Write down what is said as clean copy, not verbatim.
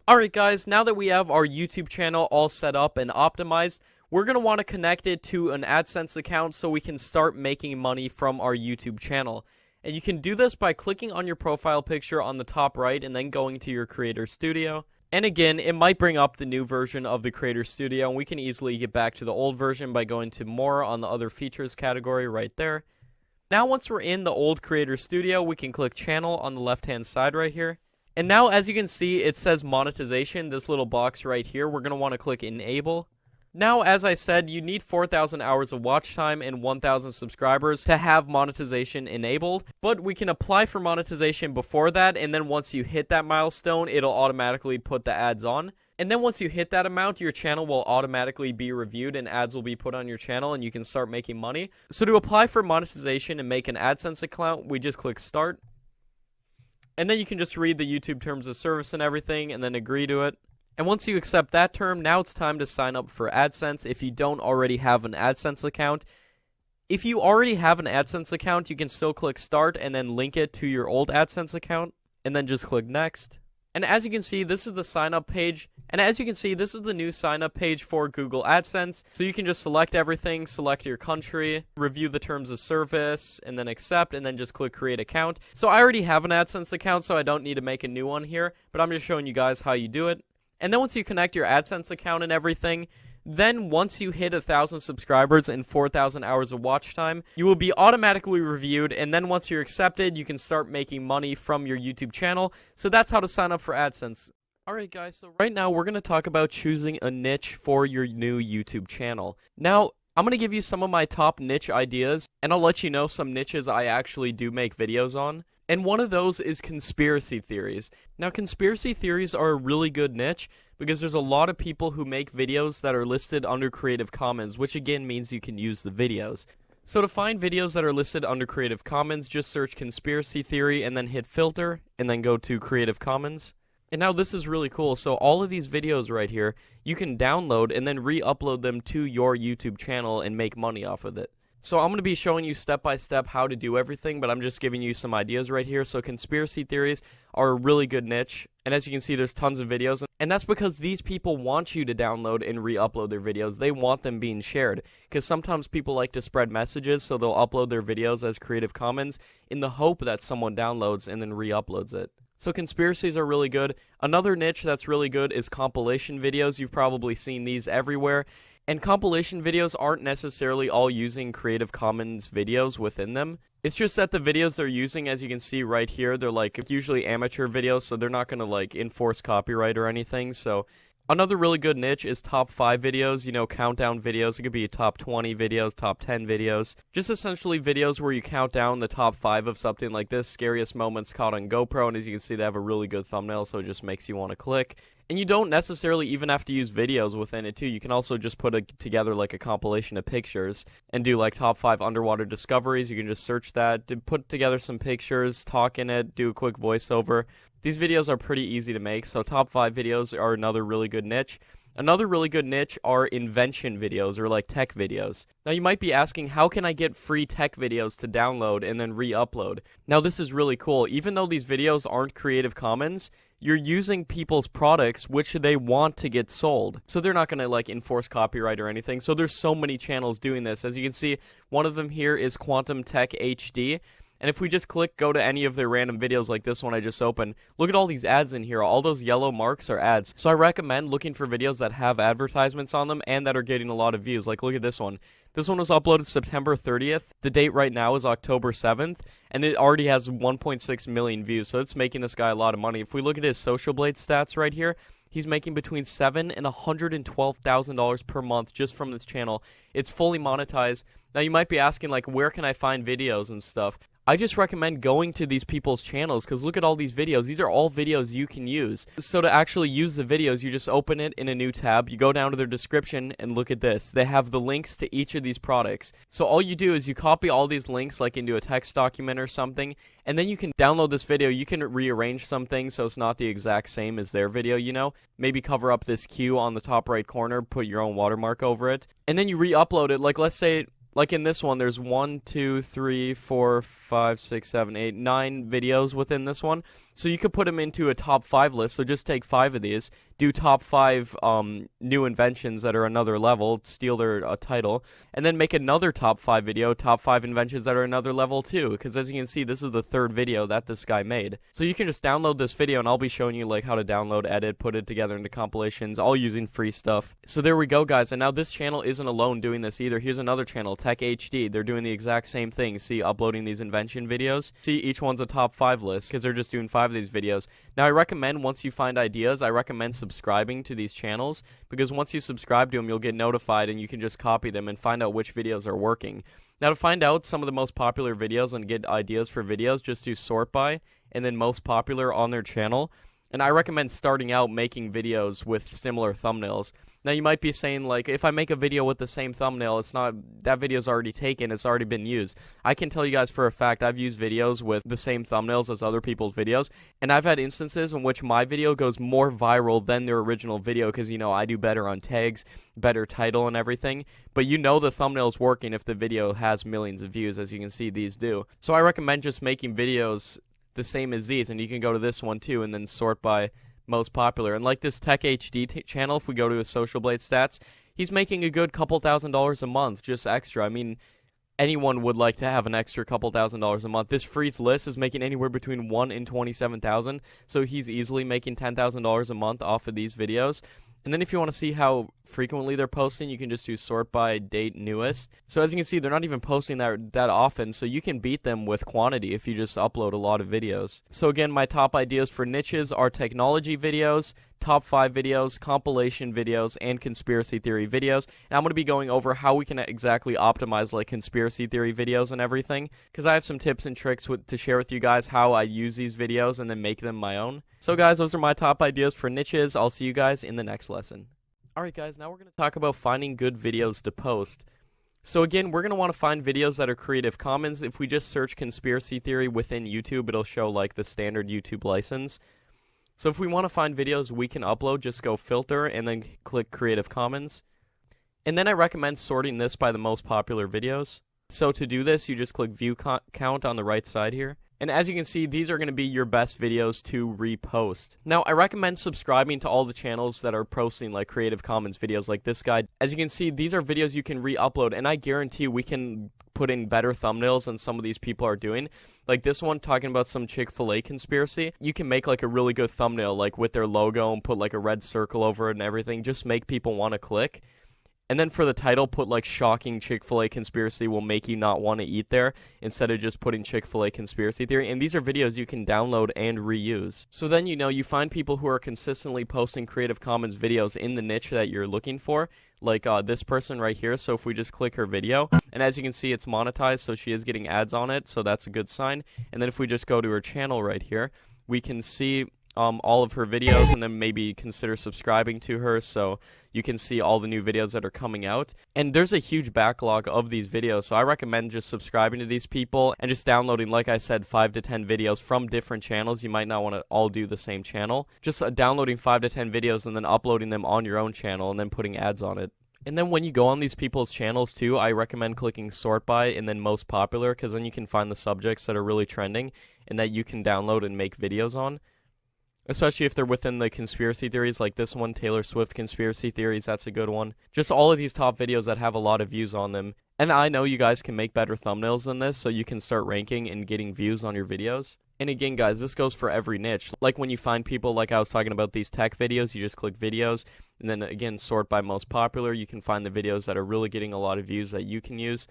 Alright guys, now that we have our YouTube channel all set up and optimized, we're going to want to connect it to an AdSense account so we can start making money from our YouTube channel. And you can do this by clicking on your profile picture on the top right and then going to your Creator Studio. And again, it might bring up the new version of the Creator Studio, and we can easily get back to the old version by going to More on the Other Features category right there. Now once we're in the old Creator Studio, we can click Channel on the left-hand side right here. And now, as you can see, it says monetization, this little box right here. We're going to want to click Enable. Now, as I said, you need 4,000 hours of watch time and 1,000 subscribers to have monetization enabled. But we can apply for monetization before that, and then once you hit that milestone, it'll automatically put the ads on. And then once you hit that amount, your channel will automatically be reviewed and ads will be put on your channel and you can start making money. So to apply for monetization and make an AdSense account, we just click Start. And then you can just read the YouTube terms of service and everything and then agree to it. And once you accept that term, now it's time to sign up for AdSense if you don't already have an AdSense account. If you already have an AdSense account, you can still click Start and then link it to your old AdSense account. And then just click Next. And as you can see, this is the sign up page. And as you can see, this is the new sign up page for Google AdSense. So you can just select everything, select your country, review the terms of service, and then accept, and then just click create account. So I already have an AdSense account, so I don't need to make a new one here, but I'm just showing you guys how you do it. And then once you connect your AdSense account and everything, then once you hit 1,000 subscribers and 4,000 hours of watch time, you will be automatically reviewed, and then once you're accepted, you can start making money from your YouTube channel. So that's how to sign up for AdSense. Alright guys, so right now we're going to talk about choosing a niche for your new YouTube channel. Now, I'm going to give you some of my top niche ideas, and I'll let you know some niches I actually do make videos on. And one of those is conspiracy theories. Now, conspiracy theories are a really good niche because there's a lot of people who make videos that are listed under Creative Commons, which again means you can use the videos. So to find videos that are listed under Creative Commons, just search conspiracy theory and then hit filter and then go to Creative Commons. And now this is really cool. So all of these videos right here, you can download and then re-upload them to your YouTube channel and make money off of it. So I'm going to be showing you step by step how to do everything, but I'm just giving you some ideas right here. So conspiracy theories are a really good niche, and as you can see, there's tons of videos, and that's because these people want you to download and re-upload their videos. They want them being shared, because sometimes people like to spread messages, so they'll upload their videos as Creative Commons in the hope that someone downloads and then re-uploads it. So conspiracies are really good. Another niche that's really good is compilation videos. You've probably seen these everywhere. And compilation videos aren't necessarily all using Creative Commons videos within them. It's just that the videos they're using, as you can see right here, they're like usually amateur videos, so they're not going to like enforce copyright or anything. So another really good niche is top 5 videos, you know, countdown videos. It could be top 20 videos, top 10 videos. Just essentially videos where you count down the top 5 of something like this, scariest moments caught on GoPro, and as you can see, they have a really good thumbnail, so it just makes you want to click. And you don't necessarily even have to use videos within it too. You can also just put together like a compilation of pictures and do like top 5 underwater discoveries. You can just search that, to put together some pictures, talk in it, do a quick voiceover. These videos are pretty easy to make, so top 5 videos are another really good niche. Another really good niche are invention videos or like tech videos. Now you might be asking, how can I get free tech videos to download and then re-upload? Now this is really cool. Even though these videos aren't Creative Commons, you're using people's products which they want to get sold. So they're not going to like enforce copyright or anything. So there's so many channels doing this. As you can see, one of them here is Quantum Tech HD. And if we just click go to any of their random videos like this one I just opened, look at all these ads in here. All those yellow marks are ads. So I recommend looking for videos that have advertisements on them and that are getting a lot of views. Like look at this one. This one was uploaded September 30th. The date right now is October 7th. And it already has 1.6 million views. So it's making this guy a lot of money. If we look at his Social Blade stats right here, he's making between $7,000 and $112,000 per month just from this channel. It's fully monetized. Now you might be asking like, where can I find videos and stuff? I just recommend going to these people's channels because look at all these videos. These are all videos you can use. So to actually use the videos, you just open it in a new tab. You go down to their description and look at this. They have the links to each of these products. So all you do is you copy all these links like into a text document or something, and then you can download this video. You can rearrange some things so it's not the exact same as their video, you know. Maybe cover up this Q on the top right corner, put your own watermark over it, and then you re-upload it. Like let's say like in this one, there's 1, 2, 3, 4, 5, 6, 7, 8, 9 videos within this one. So you could put them into a top 5 list. So just take 5 of these, do top 5 new inventions that are another level, steal their title, and then make another top 5 video, top 5 inventions that are another level too. Because as you can see, this is the 3rd video that this guy made. So you can just download this video, and I'll be showing you like how to download, edit, put it together into compilations, all using free stuff. So there we go, guys. And now this channel isn't alone doing this either. Here's another channel, Tech HD. They're doing the exact same thing. See, uploading these invention videos. See, each one's a top 5 list because they're just doing 5 of these videos. Now I recommend, once you find ideas, I recommend subscribing to these channels, because once you subscribe to them, you'll get notified and you can just copy them and find out which videos are working. Now to find out some of the most popular videos and get ideas for videos, just do sort by and then most popular on their channel. And I recommend starting out making videos with similar thumbnails. Now you might be saying, like, if I make a video with the same thumbnail, it's not, that video's already taken, it's already been used. I can tell you guys for a fact, I've used videos with the same thumbnails as other people's videos, and I've had instances in which my video goes more viral than their original video, because, you know, I do better on tags, better title and everything, but you know the thumbnail's working if the video has millions of views, as you can see these do. So I recommend just making videos the same as these, and you can go to this one too and then sort by most popular. And like this Tech HD channel, if we go to his Social Blade stats, he's making a good couple $1,000s a month just extra. I mean, anyone would like to have an extra couple $1,000s a month. This Freeze list is making anywhere between 1 and 27,000, so he's easily making $10,000 a month off of these videos. And then if you want to see how frequently they're posting, you can just do sort by date newest. So as you can see, they're not even posting that often, so you can beat them with quantity if you just upload a lot of videos. So again, my top ideas for niches are technology videos, top 5 videos, compilation videos, and conspiracy theory videos. And I'm going to be going over how we can exactly optimize like conspiracy theory videos and everything, because I have some tips and tricks to share with you guys how I use these videos and then make them my own. So guys, those are my top ideas for niches. I'll see you guys in the next lesson. Alright guys, now we're going to talk about finding good videos to post. So again, we're going to want to find videos that are Creative Commons. If we just search conspiracy theory within YouTube, it'll show like the standard YouTube license. So if we want to find videos we can upload, just go filter and then click Creative Commons. And then I recommend sorting this by the most popular videos. So to do this, you just click view count on the right side here. And as you can see, these are going to be your best videos to repost. Now, I recommend subscribing to all the channels that are posting like Creative Commons videos like this guy. As you can see, these are videos you can re-upload, and I guarantee we can put in better thumbnails than some of these people are doing. Like this one talking about some Chick-fil-A conspiracy. You can make like a really good thumbnail like with their logo and put like a red circle over it and everything. Just make people want to click. And then for the title, put like shocking Chick-fil-A conspiracy will make you not want to eat there, instead of just putting Chick-fil-A conspiracy theory. And these are videos you can download and reuse. So then, you know, you find people who are consistently posting Creative Commons videos in the niche that you're looking for, like this person right here. So if we just click her video, and as you can see, it's monetized, so she is getting ads on it, so that's a good sign. And then if we just go to her channel right here, we can see all of her videos, and then maybe consider subscribing to her so you can see all the new videos that are coming out. And there's a huge backlog of these videos, so I recommend just subscribing to these people and just downloading, like I said, 5 to 10 videos from different channels. You might not want to all do the same channel. Just downloading 5 to 10 videos and then uploading them on your own channel and then putting ads on it. And then when you go on these people's channels too, I recommend clicking sort by and then most popular, because then you can find the subjects that are really trending and that you can download and make videos on. Especially if they're within the conspiracy theories, like this one, Taylor Swift conspiracy theories, that's a good one. Just all of these top videos that have a lot of views on them. And I know you guys can make better thumbnails than this, so you can start ranking and getting views on your videos. And again, guys, this goes for every niche. Like when you find people, like I was talking about these tech videos, you just click videos, and then again, sort by most popular. You can find the videos that are really getting a lot of views that you can use.